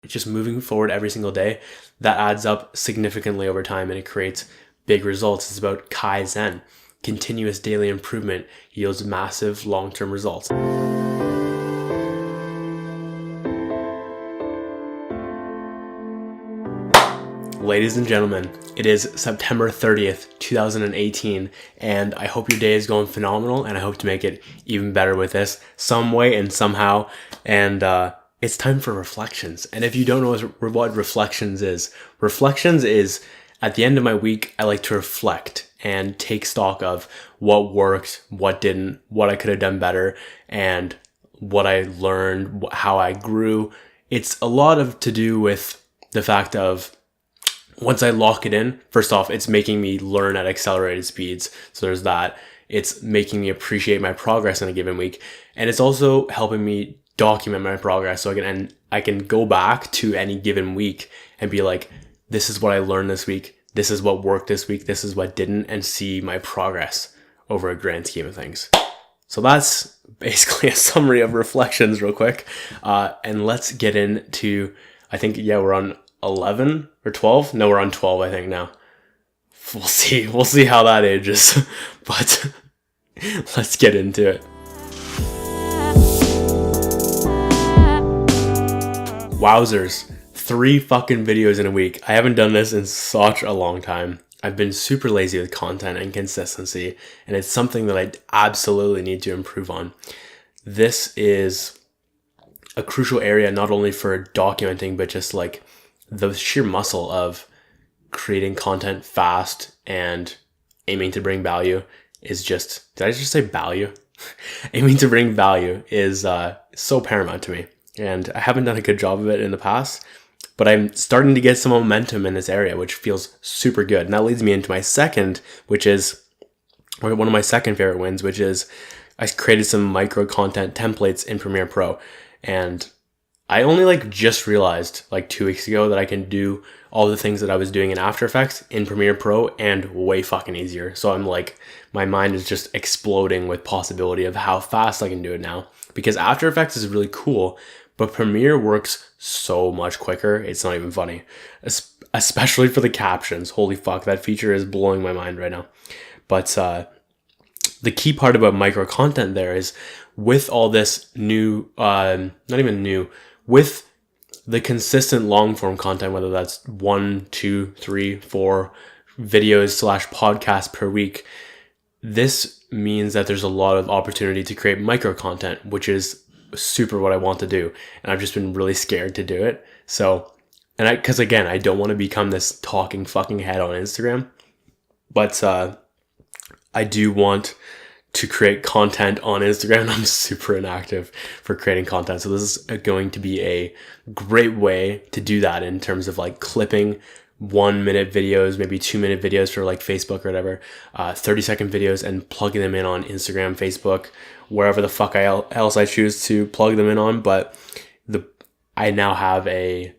just moving forward every single day, that adds up significantly over time and it creates big results. It's about Kaizen. Continuous daily improvement yields massive long-term results. Ladies and gentlemen, it is September 30th, 2018, and I hope your day is going phenomenal, and I hope to make it even better with this some way and somehow. And it's time for reflections. And if you don't know what reflections is at the end of my week, I like to reflect and take stock of what worked, what didn't, what I could have done better, and what I learned, how I grew. It's a lot of to do with the fact of, once I lock it in, first off, it's making me learn at accelerated speeds. So there's that. It's making me appreciate my progress in a given week. And it's also helping me document my progress. So I can go back to any given week and be like, this is what I learned this week. This is what worked this week. This is what didn't, and see my progress over a grand scheme of things. So that's basically a summary of reflections real quick. And let's get into, I think, we're on 11 or 12. No, we're on 12, I think now. We'll see how that ages. But let's get into it. Wowzers. 3 fucking videos in a week. I haven't done this in such a long time. I've been super lazy with content and consistency, and it's something that I absolutely need to improve on. This is a crucial area, not only for documenting, but just like the sheer muscle of creating content fast and aiming to bring value is just, did I just say value? Aiming to bring value is so paramount to me. And I haven't done a good job of it in the past, but I'm starting to get some momentum in this area, which feels super good. And that leads me into my second, which is one of my second favorite wins, which is I created some micro content templates in Premiere Pro. And I only just realized 2 weeks ago that I can do all the things that I was doing in After Effects in Premiere Pro and way fucking easier. So I'm my mind is just exploding with possibility of how fast I can do it now, because After Effects is really cool, but Premiere works so much quicker. It's not even funny, especially for the captions. Holy fuck, that feature is blowing my mind right now. But the key part about micro content there is, with all this new, not even new, with the consistent long form content, whether that's 1, 2, 3, 4 videos / podcasts per week, this means that there's a lot of opportunity to create micro content, which is super what I want to do. And I've just been really scared to do it. So, because again, I don't want to become this talking fucking head on Instagram, but I do want to create content on Instagram. I'm super inactive for creating content. So this is going to be a great way to do that, in terms of clipping 1-minute videos, maybe 2-minute videos for Facebook or whatever, 30-second videos, and plugging them in on Instagram, Facebook, wherever the fuck else I choose to plug them in on. But I now have a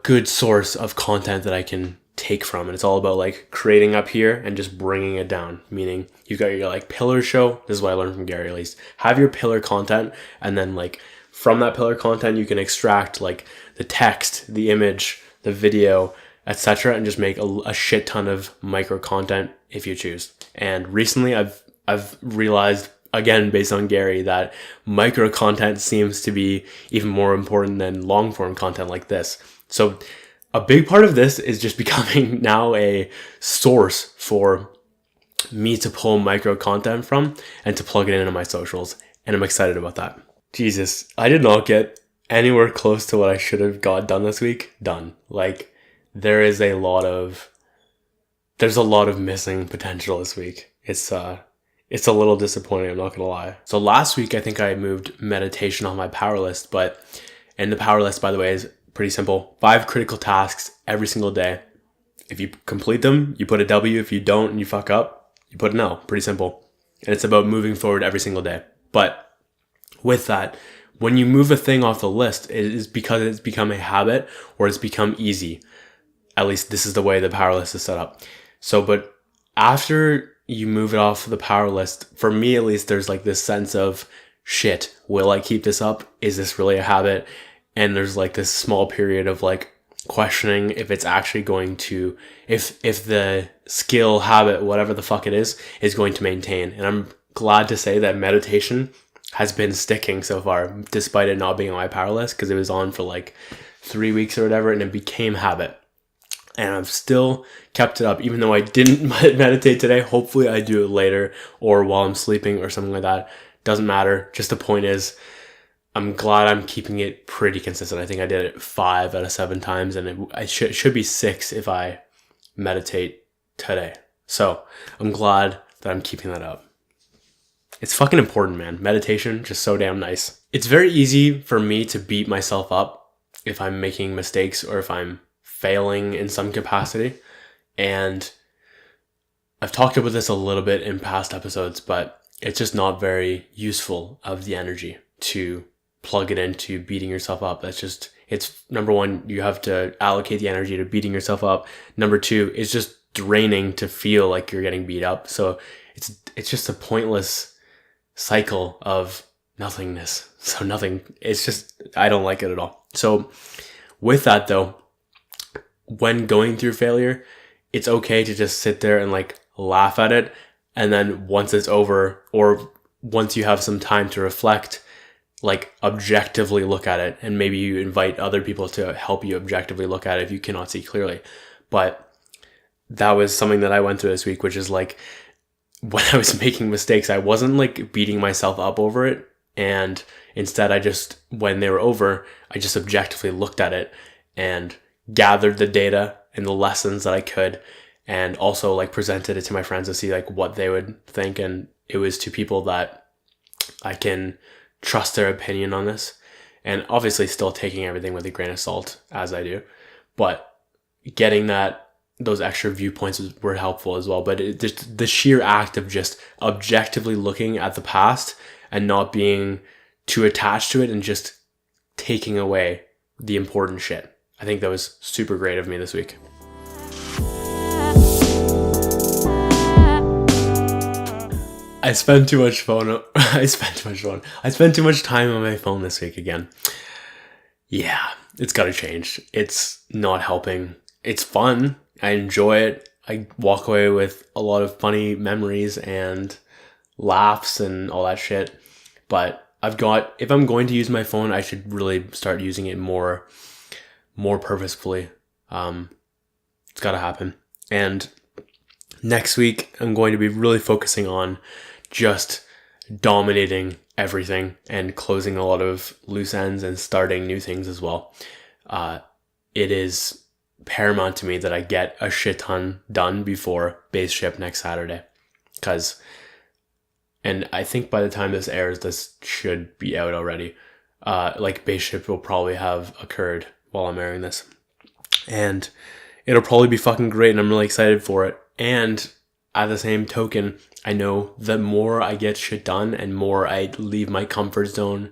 good source of content that I can take from, and it's all about creating up here and just bringing it down. Meaning, you've got your pillar show. This is what I learned from Gary, at least. Have your pillar content, and then from that pillar content you can extract the text, the image, the video, etc., and just make a shit ton of micro content if you choose. And recently I've realized, again, based on Gary, that micro content seems to be even more important than long form content like this. So a big part of this is just becoming now a source for me to pull micro content from and to plug it into my socials. And I'm excited about that. Jesus, I did not get anywhere close to what I should have got done this week done. There's a lot of missing potential this week. It's a little disappointing, I'm not gonna lie. So last week, I think I moved meditation on my power list, and the power list, by the way, is pretty simple. 5 critical tasks every single day. If you complete them, you put a W. If you don't and you fuck up, you put an L. Pretty simple. And it's about moving forward every single day. But with that, when you move a thing off the list, it is because it's become a habit or it's become easy. At least this is the way the power list is set up. So, but after you move it off the power list, for me at least, there's this sense of shit, will I keep this up? Is this really a habit? And there's like this small period of like questioning if it's actually going to, if the skill, habit, whatever the fuck it is going to maintain. And I'm glad to say that meditation has been sticking so far, despite it not being on my power list, because it was on for like 3 weeks or whatever, and it became habit. And I've still kept it up, even though I didn't meditate today. Hopefully I do it later or while I'm sleeping or something like that. Doesn't matter. Just the point is, I'm glad I'm keeping it pretty consistent. I think I did it 5 out of 7 times, and it should be 6 if I meditate today. So I'm glad that I'm keeping that up. It's fucking important, man. Meditation, just so damn nice. It's very easy for me to beat myself up if I'm making mistakes or if I'm failing in some capacity. And I've talked about this a little bit in past episodes, but it's just not very useful of the energy to plug it into beating yourself up. It's number one, you have to allocate the energy to beating yourself up. Number two, it's just draining to feel like you're getting beat up. So it's just a pointless cycle of nothingness. So nothing, it's just, I don't like it at all. So with that though, when going through failure, it's okay to just sit there and like laugh at it. And then once it's over, or once you have some time to reflect, like objectively look at it. And maybe you invite other people to help you objectively look at it if you cannot see clearly. But that was something that I went through this week, which is like, when I was making mistakes, I wasn't like beating myself up over it. And instead when they were over, I just objectively looked at it and gathered the data and the lessons that I could, and also like presented it to my friends to see like what they would think. And it was to people that I can trust their opinion on this, and obviously still taking everything with a grain of salt as I do, but getting those extra viewpoints were helpful as well. But just the sheer act of just objectively looking at the past and not being too attached to it and just taking away the important shit. I think that was super great of me this week. I spent too much time on my phone this week again. Yeah, it's gotta change. It's not helping. It's fun. I enjoy it. I walk away with a lot of funny memories and laughs and all that shit. But if I'm going to use my phone, I should really start using it more purposefully. It's gotta happen. And next week, I'm going to be really focusing on just dominating everything and closing a lot of loose ends and starting new things as well. It is paramount to me that I get a shit ton done before base ship next Saturday. And I think by the time this airs, this should be out already. Like base ship will probably have occurred while I'm airing this. And it'll probably be fucking great, and I'm really excited for it. And at the same token, I know the more I get shit done and more I leave my comfort zone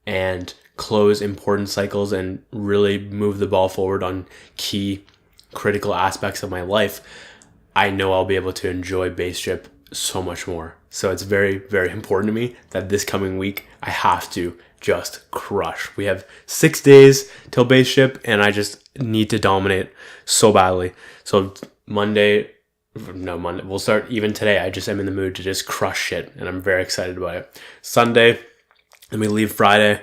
and close important cycles and really move the ball forward on key critical aspects of my life, I know I'll be able to enjoy base ship so much more. So it's very, very important to me that this coming week I have to just crush. We have 6 days till base ship, and I just need to dominate so badly. So Monday, we'll start even today. I just am in the mood to just crush shit, and I'm very excited about it. Sunday, and we leave Friday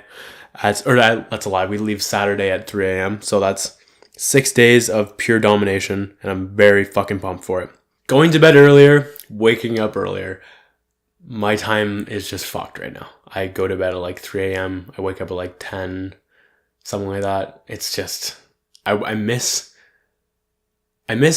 that's a lie. We leave Saturday at 3 a.m. So that's 6 days of pure domination, and I'm very fucking pumped for it. Going to bed earlier, waking up earlier. My time is just fucked right now. I go to bed at like 3 a.m. I wake up at like 10, something like that. It's just, I miss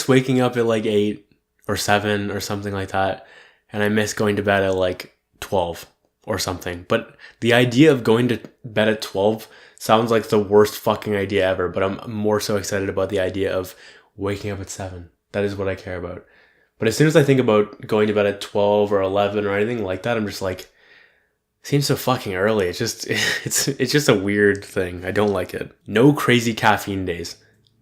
waking up at like 8 or 7 or something like that. And I miss going to bed at like 12 or something. But the idea of going to bed at 12 sounds like the worst fucking idea ever. But I'm more so excited about the idea of waking up at 7. That is what I care about. But as soon as I think about going to bed at 12 or 11 or anything like that, I'm just like, it seems so fucking early. It's just a weird thing. I don't like it. No crazy caffeine days.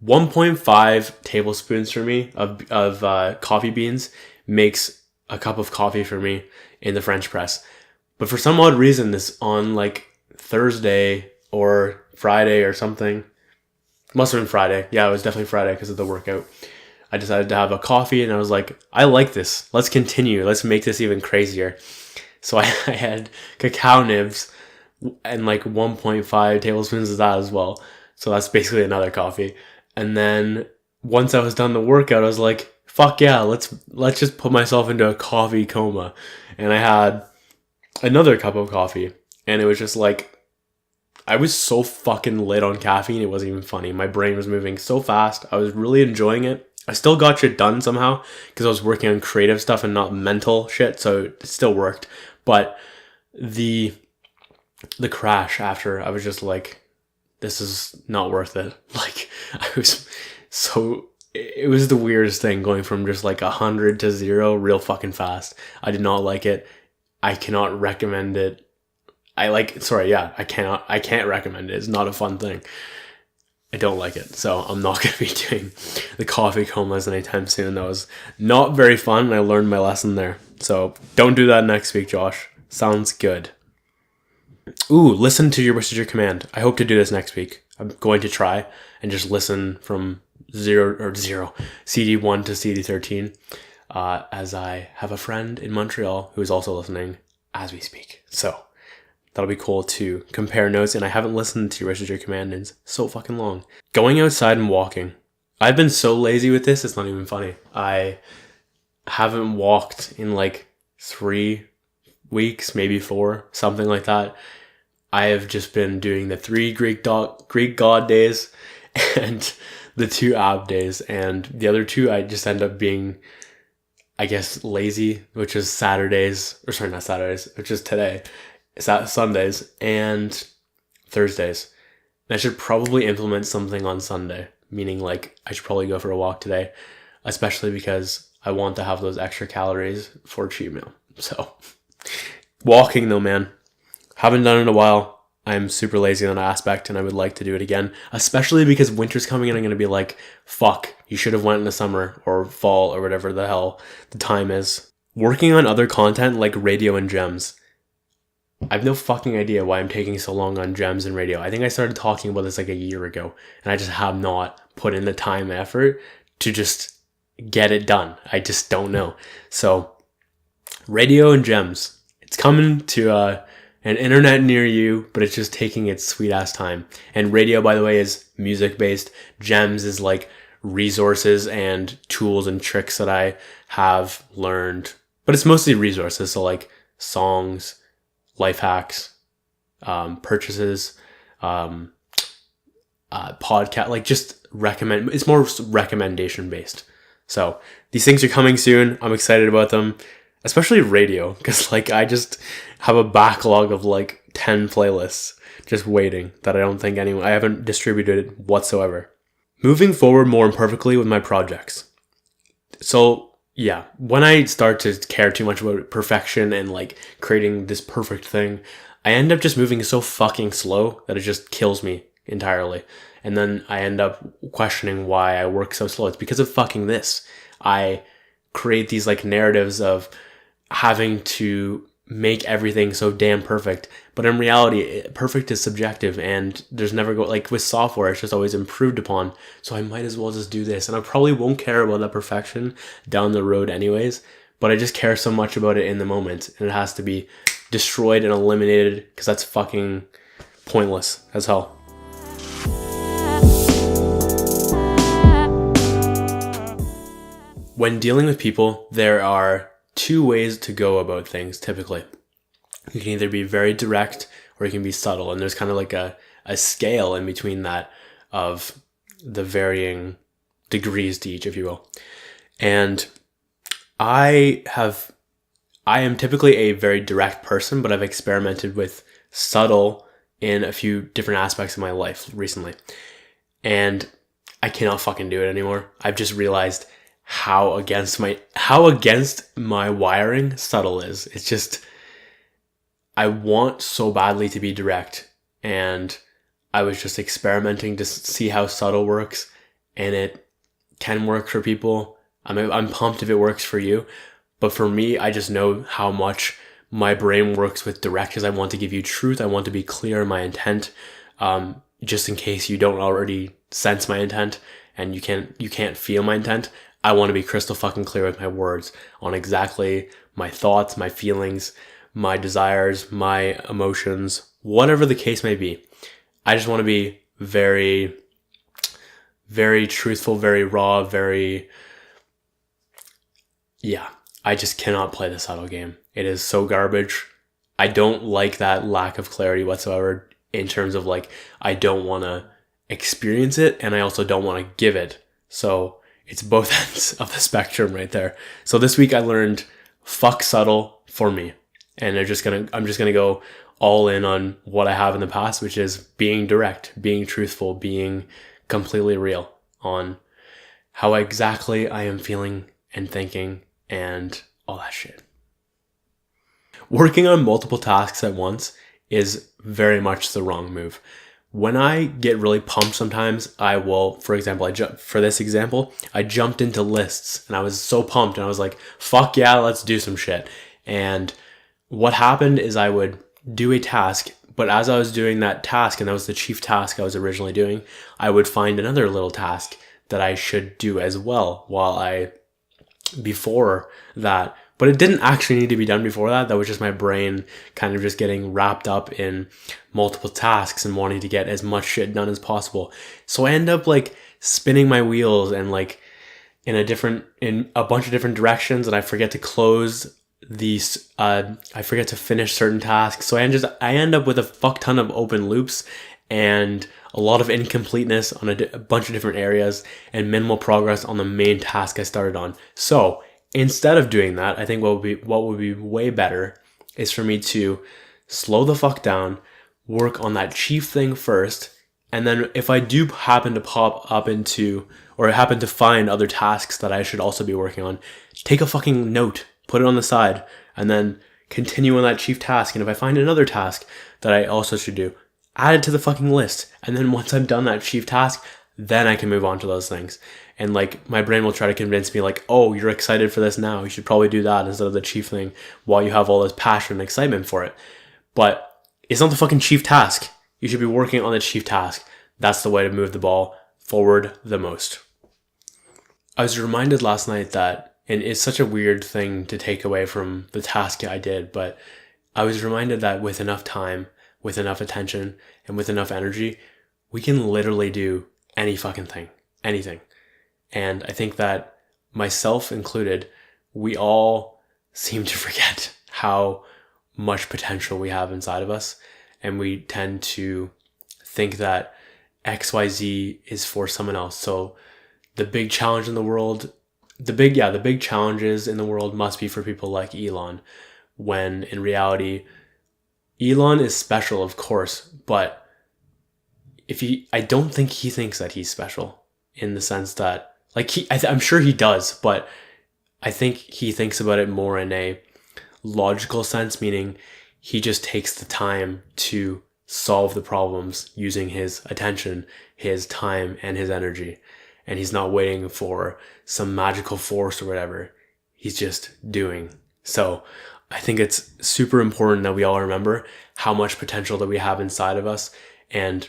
1.5 tablespoons for me of coffee beans makes a cup of coffee for me in the French press. But for some odd reason, this on like Thursday or Friday or something, must have been Friday. Yeah, it was definitely Friday because of the workout. I decided to have a coffee and I was like, I like this. Let's continue. Let's make this even crazier. So I had cacao nibs and like 1.5 tablespoons of that as well. So that's basically another coffee. And then once I was done the workout, I was like, fuck yeah, let's just put myself into a coffee coma. And I had another cup of coffee. And it was just like, I was so fucking lit on caffeine, it wasn't even funny. My brain was moving so fast. I was really enjoying it. I still got shit done somehow because I was working on creative stuff and not mental shit, so it still worked. But the crash after, I was just like, this is not worth it. Like, it was the weirdest thing going from just like 100 to 0 real fucking fast. I did not like it. I cannot recommend it. I can't recommend it. It's not a fun thing. I don't like it. So I'm not going to be doing the coffee comas anytime soon. That was not very fun. And I learned my lesson there. So don't do that next week, Josh. Sounds good. Ooh, listen to your wish is your command. I hope to do this next week. I'm going to try and just listen from CD1 to CD13 as I have a friend in Montreal who is also listening as we speak. So that'll be cool to compare notes, and I haven't listened to your wish is your command in so fucking long. Going outside and walking. I've been so lazy with this, it's not even funny. I haven't walked in like 3 weeks, maybe 4, something like that. I have just been doing the 3 Greek god days and the 2 ab days, and the other 2 I just end up being, I guess, lazy, which is Saturdays, or sorry, not Saturdays, which is today. Sundays and Thursdays. And I should probably implement something on Sunday, meaning like I should probably go for a walk today, especially because I want to have those extra calories for a cheat meal. So walking though, man, haven't done it in a while. I'm super lazy on that aspect and I would like to do it again, especially because winter's coming and I'm going to be like, fuck, you should have went in the summer or fall or whatever the hell the time is. Working on other content like radio and gems. I have no fucking idea why I'm taking so long on gems and radio. I think I started talking about this like a year ago and I just have not put in the time and effort to just get it done. I just don't know. So radio and gems, it's coming to an internet near you, but it's just taking its sweet ass time. And radio, by the way, is music based. Gems is like resources and tools and tricks that I have learned, but it's mostly resources. So like songs, life hacks, purchases, podcast, like just recommend. It's more recommendation based. So these things are coming soon. I'm excited about them, especially radio, because like I just have a backlog of like 10 playlists just waiting that I don't think I haven't distributed whatsoever. Moving forward more imperfectly with my projects. So yeah, when I start to care too much about perfection and like creating this perfect thing, I end up just moving so fucking slow that it just kills me entirely. And then I end up questioning why I work so slow. It's because of fucking this. I create these like narratives of having to make everything so damn perfect, but in reality perfect is subjective and there's never like with software it's just always improved upon, so I might as well just do this and I probably won't care about that perfection down the road anyways, but I just care so much about it in the moment and it has to be destroyed and eliminated because that's fucking pointless as hell. When dealing with people, there are 2 ways to go about things typically. You can either be very direct or you can be subtle, and there's kind of like a scale in between that of the varying degrees to each, if you will. And I am typically a very direct person, but I've experimented with subtle in a few different aspects of my life recently. And I cannot fucking do it anymore. I've just realized how against my wiring subtle is. It's just, I want so badly to be direct, and I was just experimenting to see how subtle works, and it can work for people. I'm pumped if it works for you, but for me, I just know how much my brain works with direct because I want to give you truth. I want to be clear in my intent, just in case you don't already sense my intent and you can't feel my intent. I want to be crystal fucking clear with my words on exactly my thoughts, my feelings, my desires, my emotions, whatever the case may be. I just want to be very, very truthful, very raw, I just cannot play the subtle game. It is so garbage. I don't like that lack of clarity whatsoever in terms of like, I don't want to experience it and I also don't want to give it. So it's both ends of the spectrum right there. So this week I learned fuck subtle for me. And I'm just gonna go all in on what I have in the past, which is being direct, being truthful, being completely real on how exactly I am feeling and thinking and all that shit. Working on multiple tasks at once is very much the wrong move. When I get really pumped sometimes, I will, for example, I jumped into lists and I was so pumped and I was like, fuck yeah, let's do some shit. And what happened is I would do a task, but as I was doing that task, and that was the chief task I was originally doing, I would find another little task that I should do as well before that. But it didn't actually need to be done before that. That was just my brain kind of just getting wrapped up in multiple tasks and wanting to get as much shit done as possible. So I end up like spinning my wheels and like in a bunch of different directions, and I forget to close these, I forget to finish certain tasks. So I end up with a fuck ton of open loops and a lot of incompleteness on a bunch of different areas and minimal progress on the main task I started on. So instead of doing that, I think what would be way better is for me to slow the fuck down, work on that chief thing first, and then if I do happen to pop up into, or happen to find other tasks that I should also be working on, take a fucking note, put it on the side, and then continue on that chief task. And if I find another task that I also should do, add it to the fucking list. And then once I've done that chief task, then I can move on to those things. And like my brain will try to convince me like, oh, you're excited for this now, you should probably do that instead of the chief thing while you have all this passion and excitement for it. But it's not the fucking chief task. You should be working on the chief task. That's the way to move the ball forward the most. I was reminded last night that, and it's such a weird thing to take away from the task I did, but I was reminded that with enough time, with enough attention, and with enough energy, we can literally do any fucking thing, anything. And I think that myself included, we all seem to forget how much potential we have inside of us. And we tend to think that XYZ is for someone else. So the big challenge in the world, the big challenges in the world must be for people like Elon, when in reality, Elon is special, of course, but I don't think he thinks that he's special in the sense that, like, I'm sure he does, but I think he thinks about it more in a logical sense, meaning he just takes the time to solve the problems using his attention, his time, and his energy. And he's not waiting for some magical force or whatever. He's just doing. So I think it's super important that we all remember how much potential that we have inside of us and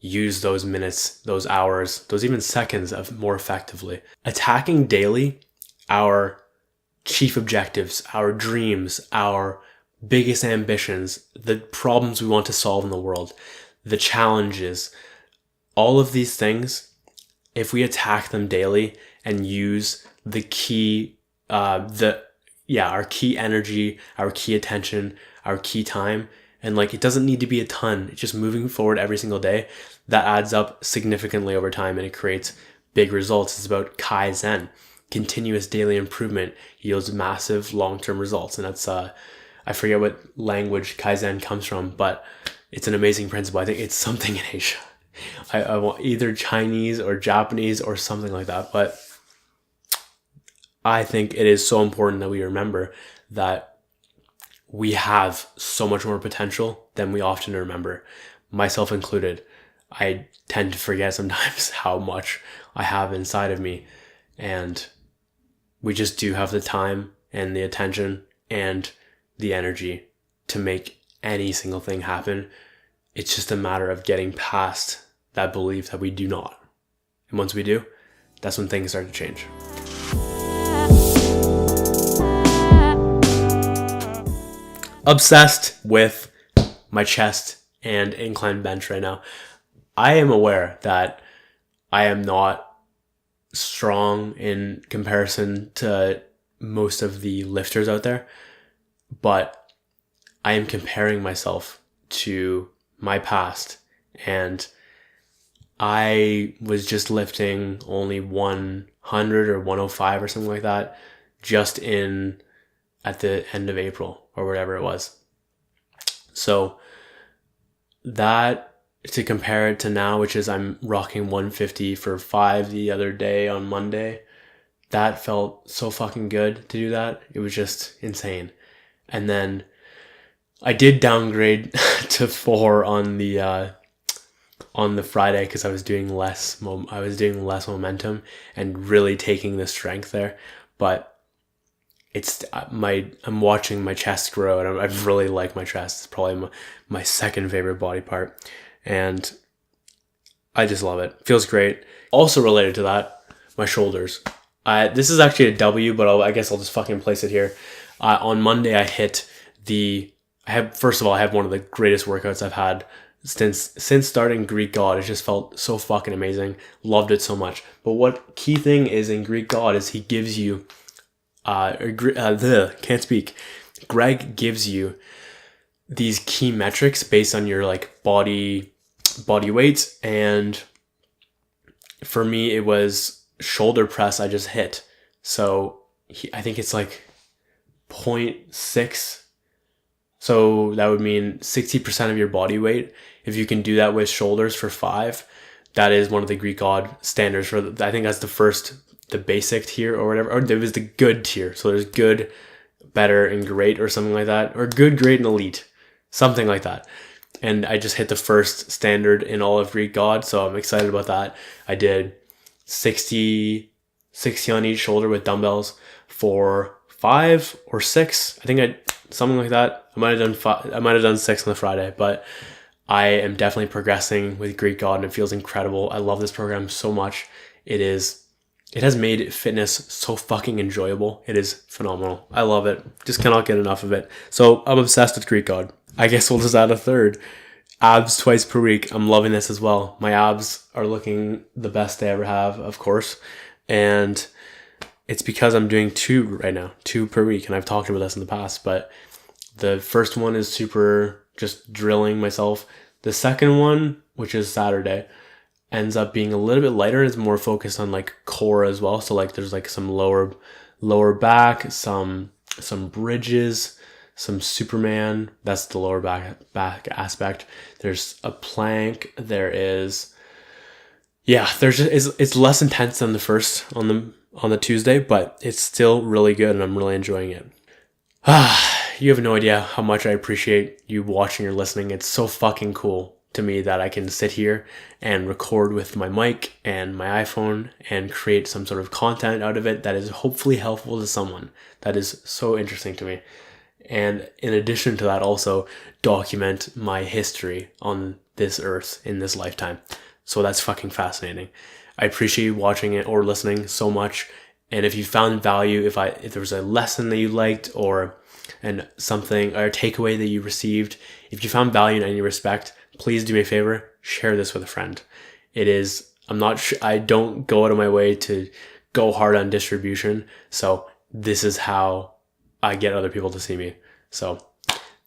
use those minutes, those hours, those even seconds of more effectively. Attacking daily our chief objectives, our dreams, our biggest ambitions, the problems we want to solve in the world, the challenges, all of these things, if we attack them daily and use the key, our key energy, our key attention, our key time, and like, it doesn't need to be a ton, it's just moving forward every single day, that adds up significantly over time and it creates big results. It's about Kaizen. Continuous daily improvement yields massive long-term results. And that's, I forget what language Kaizen comes from, but it's an amazing principle. I think it's something in Asia. I want either Chinese or Japanese or something like that. But I think it is so important that we remember that we have so much more potential than we often remember, myself included. I tend to forget sometimes how much I have inside of me, and we just do have the time and the attention and the energy to make any single thing happen. It's just a matter of getting past that belief that we do not. And once we do, that's when things start to change. Obsessed with my chest and incline bench right now. I am aware that I am not strong in comparison to most of the lifters out there, but I am comparing myself to my past, and I was just lifting only 100 or 105 or something like that just at the end of April or whatever it was. So that, to compare it to now, which is I'm rocking 150 for 5 the other day on Monday, that felt so fucking good to do that. It was just insane. And then I did downgrade to 4 on the Friday because I was doing less momentum and really taking the strength there. But I'm watching my chest grow, and I really like my chest. It's probably my second favorite body part, and I just love it. Feels great. Also related to that, my shoulders. This is actually a W, but I guess I'll just fucking place it here. On Monday, I have one of the greatest workouts I've had since starting Greek God. It just felt so fucking amazing. Loved it so much. But what key thing is in Greek God is he gives you can't speak. Greg gives you these key metrics based on your like body weight, and for me it was shoulder press I just hit. So I think it's like 0.6. So that would mean 60% of your body weight. If you can do that with shoulders for 5, that is one of the Greek God standards for I think that's the basic tier or whatever, or there was the good tier. So there's good, better, and great or something like that, or good, great, and elite, something like that. And I just hit the first standard in all of Greek God, so I'm excited about that. I did 60 on each shoulder with dumbbells for 5 or 6. I think something like that. I might have done 5. I might have done 6 on the Friday, but I am definitely progressing with Greek God, and it feels incredible. I love this program so much. It has made fitness so fucking enjoyable. It is phenomenal. I love it. Just cannot get enough of it. So I'm obsessed with Greek God. I guess we'll just add a third. Abs twice per week. I'm loving this as well. My abs are looking the best they ever have, of course. And it's because I'm doing 2 right now, 2 per week. And I've talked about this in the past, but the first one is super just drilling myself. The second one, which is Saturday, ends up being a little bit lighter and is more focused on like core as well. So like there's like some lower back, some bridges, some Superman. That's the lower back aspect. There's a plank. There is, it's less intense than the first on the Tuesday, but it's still really good and I'm really enjoying it. You have no idea how much I appreciate you watching or listening. It's so fucking cool to me that I can sit here and record with my mic and my iPhone and create some sort of content out of it that is hopefully helpful to someone. That is so interesting to me. And in addition to that, also document my history on this earth in this lifetime. So that's fucking fascinating. I appreciate you watching it or listening so much. And if you found value, if there was a lesson that you liked or something or a takeaway that you received, if you found value in any respect, please do me a favor, share this with a friend. I don't go out of my way to go hard on distribution. So this is how I get other people to see me. So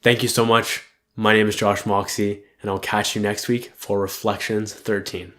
thank you so much. My name is Josh Moxey, and I'll catch you next week for Reflections 13.